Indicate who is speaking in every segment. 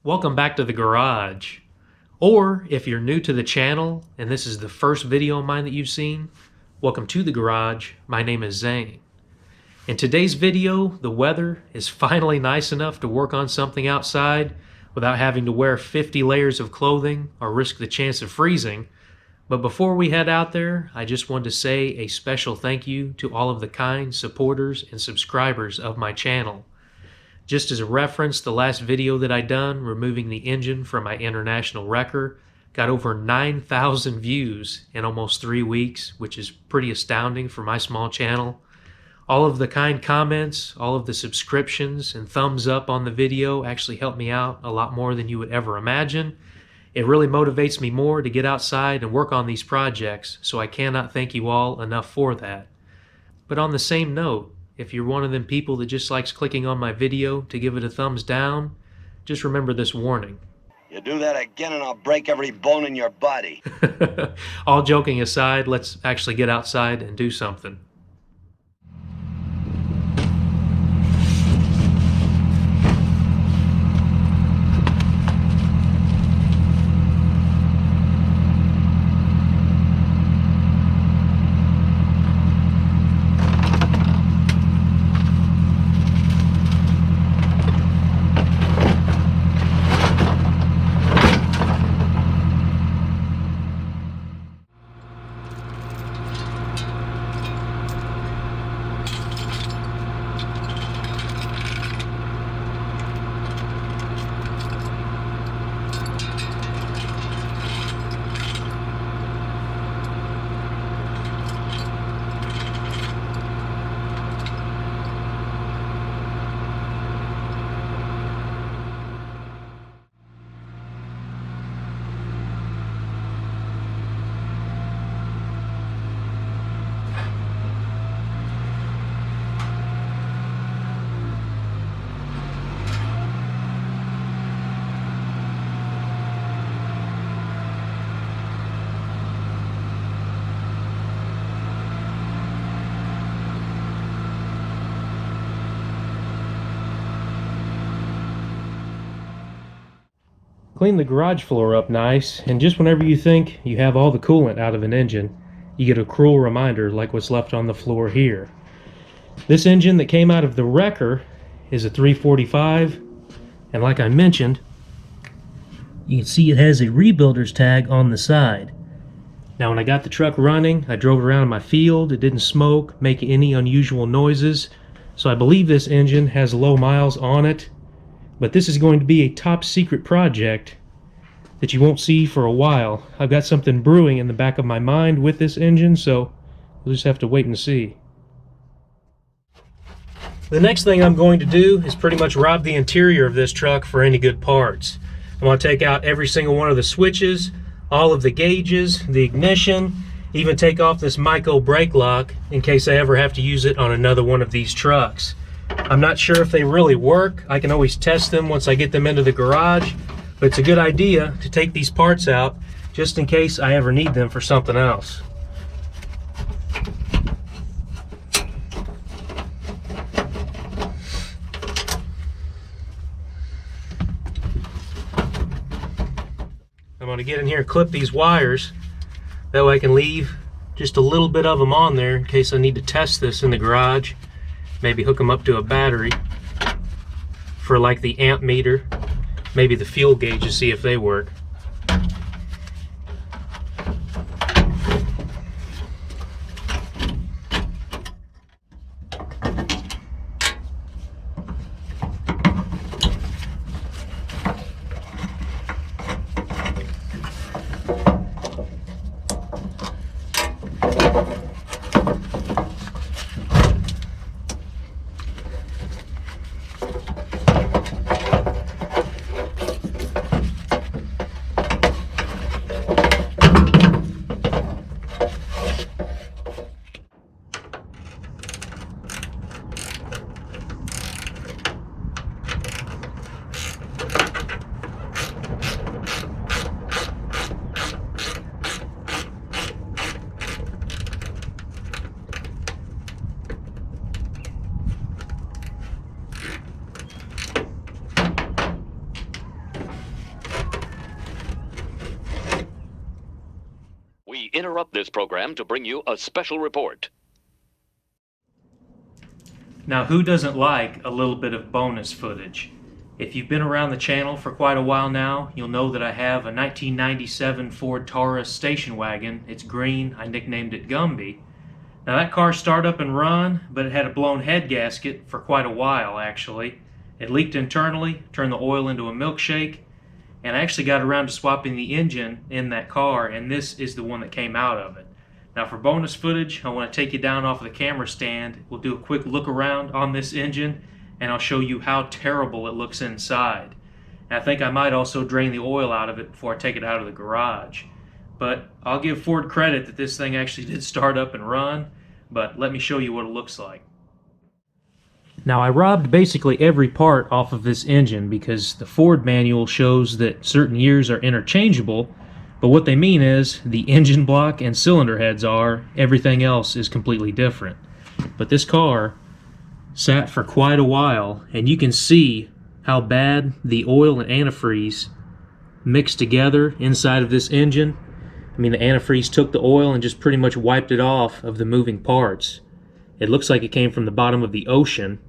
Speaker 1: Welcome back to the garage. Or if you're new to the channel and this is the first video of mine that you've seen, welcome to the garage. My name is Zane. In today's video, the weather is finally nice enough to work on something outside without having to wear 50 layers of clothing or risk the chance of freezing. But before we head out there, I just wanted to say a special thank you to all of the kind supporters and subscribers of my channel. Just as a reference, the last video that I done removing the engine from my international wrecker got over 9,000 views in almost 3 weeks, which is pretty astounding for my small channel. All of the kind comments, all of the subscriptions and thumbs up on the video actually helped me out a lot more than you would ever imagine. It really motivates me more to get outside and work on these projects, so I cannot thank you all enough for that. But on the same note, if you're one of them people that just likes clicking on my video to give it a thumbs down, just remember this warning.
Speaker 2: You do that again and I'll break every bone in your body.
Speaker 1: All joking aside, let's actually get outside and do something. Clean the garage floor up nice, and just whenever you think you have all the coolant out of an engine, you get a cruel reminder like what's left on the floor here. This engine that came out of the wrecker is a 345, and like I mentioned, you can see it has a rebuilder's tag on the side. Now when I got the truck running, I drove around in my field. It didn't smoke, make any unusual noises, so I believe this engine has low miles on it. But this is going to be a top secret project that you won't see for a while. I've got something brewing in the back of my mind with this engine, so we'll just have to wait and see. The next thing I'm going to do is pretty much rob the interior of this truck for any good parts. I'm going to take out every single one of the switches, all of the gauges, the ignition, even take off this Myco brake lock in case I ever have to use it on another one of these trucks. I'm not sure if they really work. I can always test them once I get them into the garage, but it's a good idea to take these parts out just in case I ever need them for something else. I'm going to get in here and clip these wires. That way I can leave just a little bit of them on there in case I need to test this in the garage. Maybe hook them up to a battery for like the amp meter, maybe the fuel gauge to see if they work.
Speaker 3: interrupt this program to bring you a special report.
Speaker 1: Now, who doesn't like a little bit of bonus footage? If you've been around the channel for quite a while now, you'll know that I have a 1997 Ford Taurus station wagon. It's green. I nicknamed it Gumby. Now, that car started up and run, but it had a blown head gasket for quite a while, actually. It leaked internally, turned the oil into a milkshake, and I actually got around to swapping the engine in that car, and this is the one that came out of it. Now, for bonus footage, I want to take you down off of the camera stand. We'll do a quick look around on this engine, and I'll show you how terrible it looks inside. And I think I might also drain the oil out of it before I take it out of the garage. But I'll give Ford credit that this thing actually did start up and run, but let me show you what it looks like. Now, I robbed basically every part off of this engine because the Ford manual shows that certain years are interchangeable, but what they mean is the engine block and cylinder heads are, everything else is completely different. But this car sat for quite a while, and you can see how bad the oil and antifreeze mixed together inside of this engine. I mean, the antifreeze took the oil and just pretty much wiped it off of the moving parts. It looks like it came from the bottom of the ocean.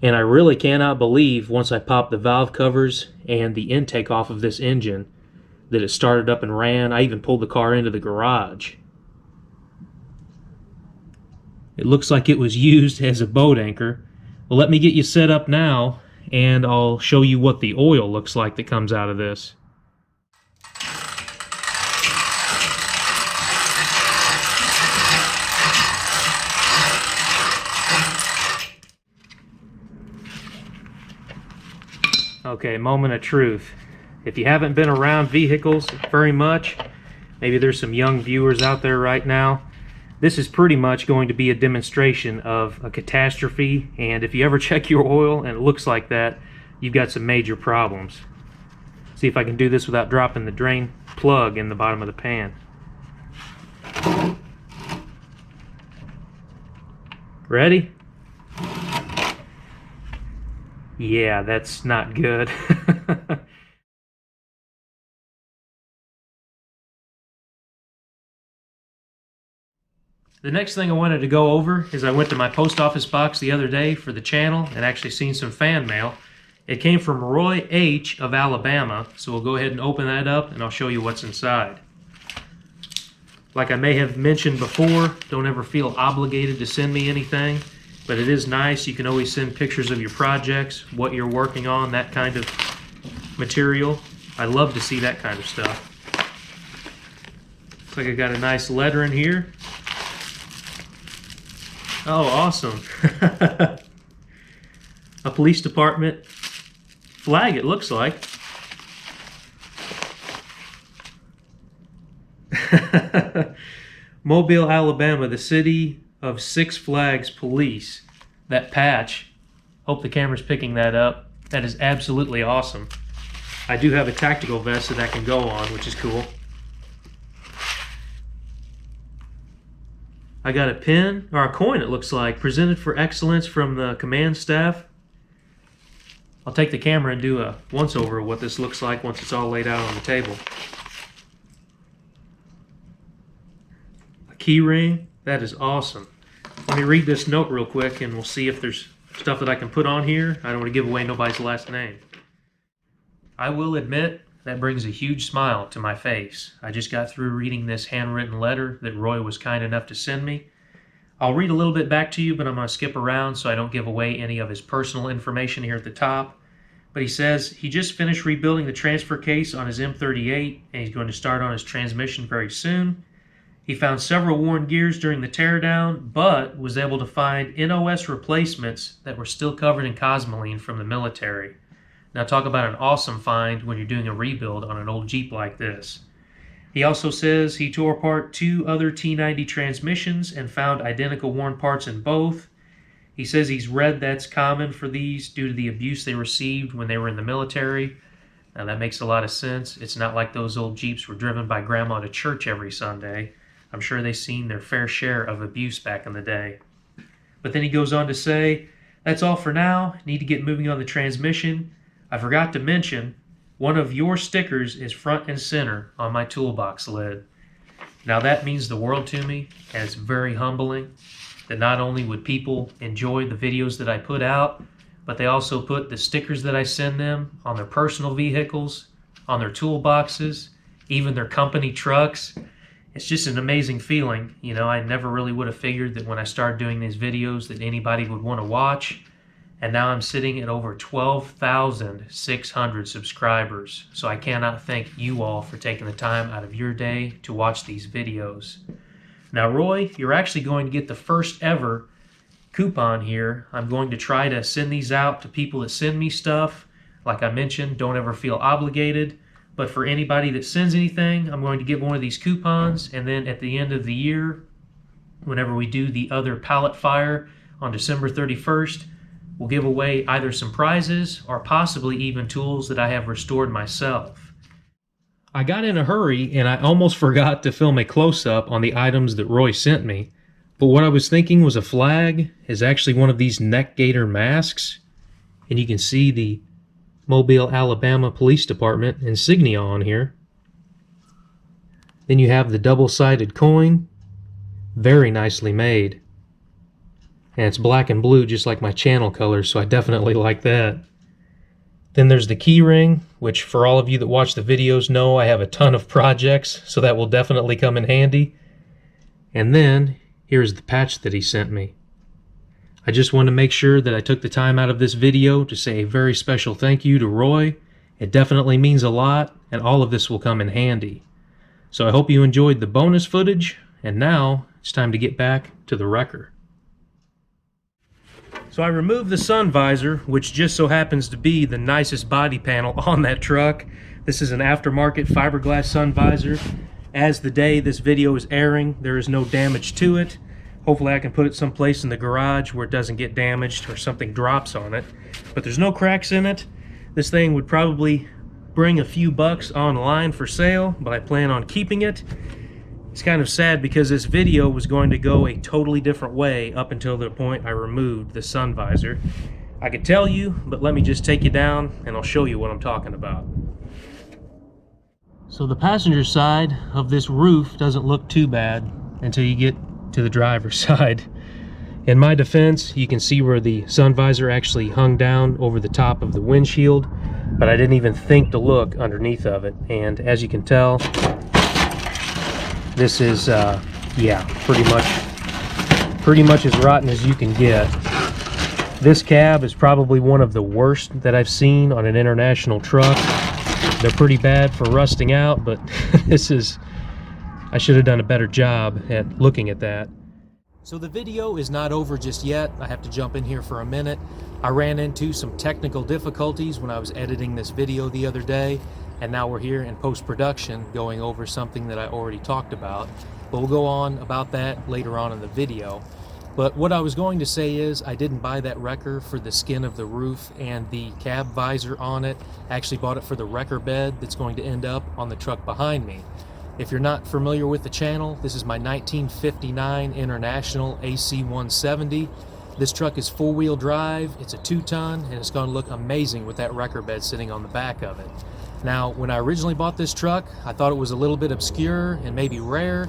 Speaker 1: And I really cannot believe, once I popped the valve covers and the intake off of this engine, that it started up and ran. I even pulled the car into the garage. It looks like it was used as a boat anchor. Well, let me get you set up now, and I'll show you what the oil looks like that comes out of this. Okay, moment of truth. If you haven't been around vehicles very much, maybe there's some young viewers out there right now, this is pretty much going to be a demonstration of a catastrophe, and if you ever check your oil and it looks like that, you've got some major problems. See if I can do this without dropping the drain plug in the bottom of the pan. Ready? Yeah, that's not good. The next thing I wanted to go over is I went to my post office box the other day for the channel and actually seen some fan mail. It came from Roy H. of Alabama, so we'll go ahead and open that up and I'll show you what's inside. Like I may have mentioned before, don't ever feel obligated to send me anything, but it is nice. You can always send pictures of your projects, what you're working on, that kind of material. I love to see that kind of stuff. Looks like I got a nice letter in here. Oh, awesome. A police department flag, it looks like. Mobile, Alabama, the city of Six Flags Police. That patch, hope the camera's picking that up. That is absolutely awesome. I do have a tactical vest that I can go on, which is cool. I got a pin, or a coin it looks like, presented for excellence from the command staff. I'll take the camera and do a once-over of what this looks like once it's all laid out on the table. A key ring, that is awesome. Let me read this note real quick and we'll see if there's stuff that I can put on here. I don't want to give away nobody's last name. I will admit, that brings a huge smile to my face. I just got through reading this handwritten letter that Roy was kind enough to send me. I'll read a little bit back to you, but I'm going to skip around so I don't give away any of his personal information here at the top. But he says he just finished rebuilding the transfer case on his M38 and he's going to start on his transmission very soon. He found several worn gears during the teardown, but was able to find NOS replacements that were still covered in cosmoline from the military. Now talk about an awesome find when you're doing a rebuild on an old Jeep like this. He also says he tore apart 2 other T90 transmissions and found identical worn parts in both. He says he's read that's common for these due to the abuse they received when they were in the military. Now that makes a lot of sense. It's not like those old Jeeps were driven by grandma to church every Sunday. I'm sure they've seen their fair share of abuse back in the day. But then he goes on to say, that's all for now. Need to get moving on the transmission. I forgot to mention, one of your stickers is front and center on my toolbox lid. Now that means the world to me, and it's very humbling that not only would people enjoy the videos that I put out, but they also put the stickers that I send them on their personal vehicles, on their toolboxes, even their company trucks. It's just an amazing feeling. You know, I never really would have figured that when I started doing these videos that anybody would want to watch. And now I'm sitting at over 12,600 subscribers. So I cannot thank you all for taking the time out of your day to watch these videos. Now, Roy, you're actually going to get the first ever coupon here. I'm going to try to send these out to people that send me stuff. Like I mentioned, don't ever feel obligated. But for anybody that sends anything, I'm going to give one of these coupons. And then at the end of the year, whenever we do the other pallet fire on December 31st, we'll give away either some prizes or possibly even tools that I have restored myself. I got in a hurry and I almost forgot to film a close-up on the items that Roy sent me. But what I was thinking was a flag is actually one of these neck gaiter masks. And you can see the Mobile, Alabama Police Department insignia on here. Then you have the double-sided coin. Very nicely made. And it's black and blue just like my channel colors, so I definitely like that. Then there's the key ring, which for all of you that watch the videos know I have a ton of projects, so that will definitely come in handy. And then here's the patch that he sent me. I just want to make sure that I took the time out of this video to say a very special thank you to Roy. It definitely means a lot, and all of this will come in handy. So I hope you enjoyed the bonus footage, and now it's time to get back to the wrecker. So I removed the sun visor, which just so happens to be the nicest body panel on that truck. This is an aftermarket fiberglass sun visor. As the day this video is airing, there is no damage to it. Hopefully I can put it someplace in the garage where it doesn't get damaged or something drops on it. But there's no cracks in it. This thing would probably bring a few bucks online for sale, but I plan on keeping it. It's kind of sad because this video was going to go a totally different way up until the point I removed the sun visor. I could tell you, but let me just take you down and I'll show you what I'm talking about. So the passenger side of this roof doesn't look too bad until you get to the driver's side. In my defense, you can see where the sun visor actually hung down over the top of the windshield, but I didn't even think to look underneath of it. And as you can tell, this is, yeah, pretty much as rotten as you can get. This cab is probably one of the worst that I've seen on an international truck. They're pretty bad for rusting out, but this is, I should have done a better job at looking at that. So the video is not over just yet. I have to jump in here for a minute. I ran into some technical difficulties when I was editing this video the other day, and now we're here in post-production going over something that I already talked about. But we'll go on about that later on in the video. But what I was going to say is I didn't buy that wrecker for the skin of the roof and the cab visor on it. I actually bought it for the wrecker bed that's going to end up on the truck behind me. If you're not familiar with the channel, this is my 1959 International AC-170. This truck is four-wheel drive, it's a 2-ton, and it's going to look amazing with that wrecker bed sitting on the back of it. Now, when I originally bought this truck, I thought it was a little bit obscure and maybe rare,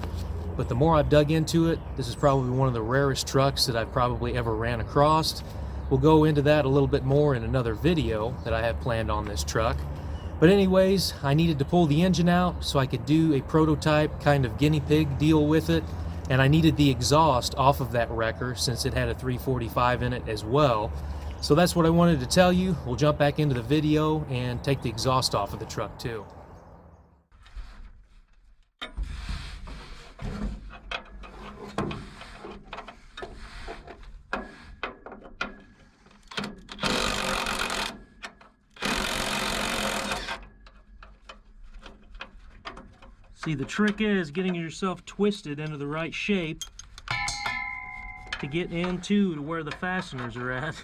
Speaker 1: but the more I've dug into it, this is probably one of the rarest trucks that I've probably ever ran across. We'll go into that a little bit more in another video that I have planned on this truck. But anyways, I needed to pull the engine out so I could do a prototype kind of guinea pig deal with it, and I needed the exhaust off of that wrecker since it had a 345 in it as well. So that's what I wanted to tell you. We'll jump back into the video and take the exhaust off of the truck too. See, the trick is getting yourself twisted into the right shape to get into to where the fasteners are at.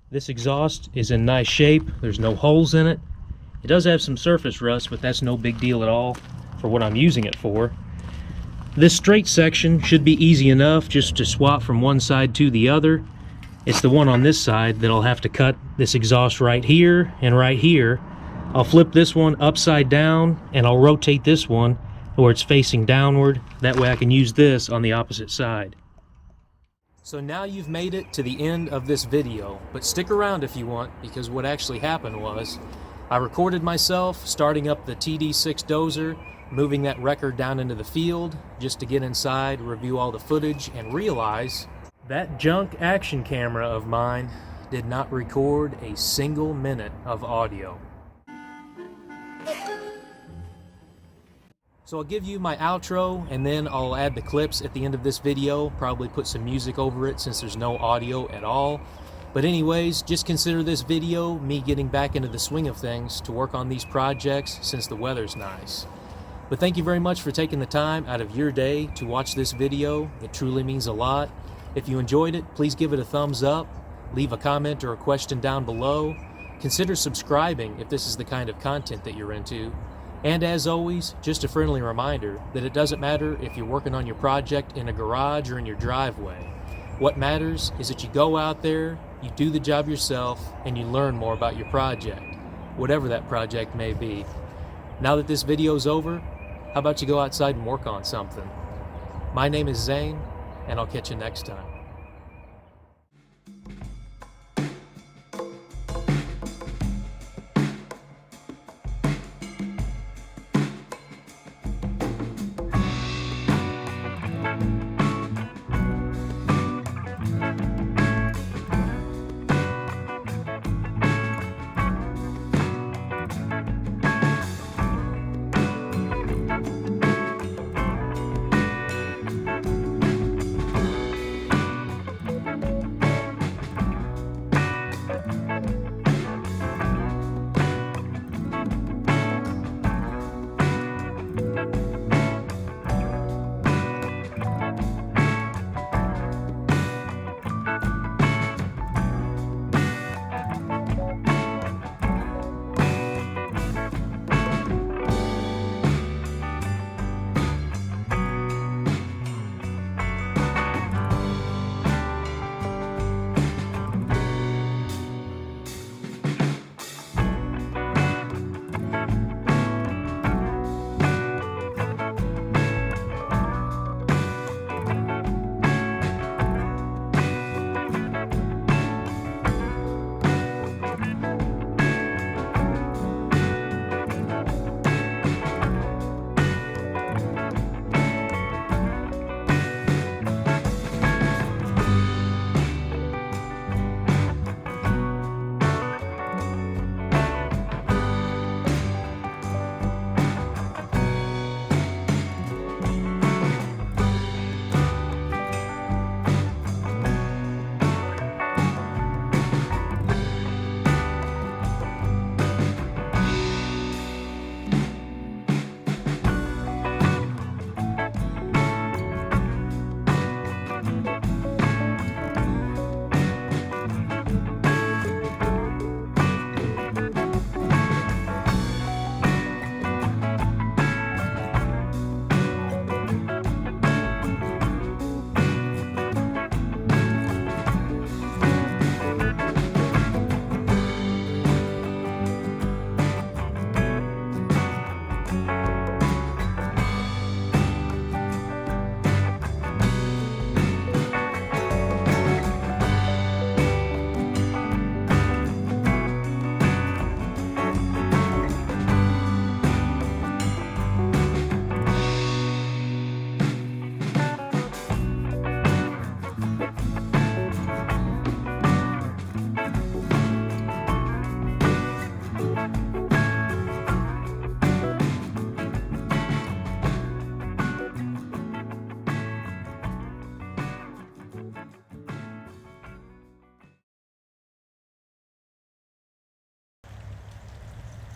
Speaker 1: This exhaust is in nice shape. There's no holes in it. It does have some surface rust, but that's no big deal at all for what I'm using it for. This straight section should be easy enough just to swap from one side to the other. It's the one on this side that I'll have to cut this exhaust right here and right here. I'll flip this one upside down and I'll rotate this one where it's facing downward. That way I can use this on the opposite side. So now you've made it to the end of this video, but stick around if you want, because what actually happened was I recorded myself starting up the TD6 dozer, moving that wrecker down into the field just to get inside, review all the footage, and realize that junk action camera of mine did not record a single minute of audio. So I'll give you my outro and then I'll add the clips at the end of this video, probably put some music over it since there's no audio at all. But anyways, just consider this video me getting back into the swing of things to work on these projects since the weather's nice. But thank you very much for taking the time out of your day to watch this video. It truly means a lot. If you enjoyed it, please give it a thumbs up, leave a comment or a question down below. Consider subscribing if this is the kind of content that you're into. And as always, just a friendly reminder that it doesn't matter if you're working on your project in a garage or in your driveway. What matters is that you go out there, you do the job yourself, and you learn more about your project, whatever that project may be. Now that this video's over, how about you go outside and work on something? My name is Zane, and I'll catch you next time.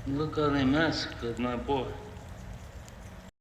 Speaker 4: Look how they massacred my boy.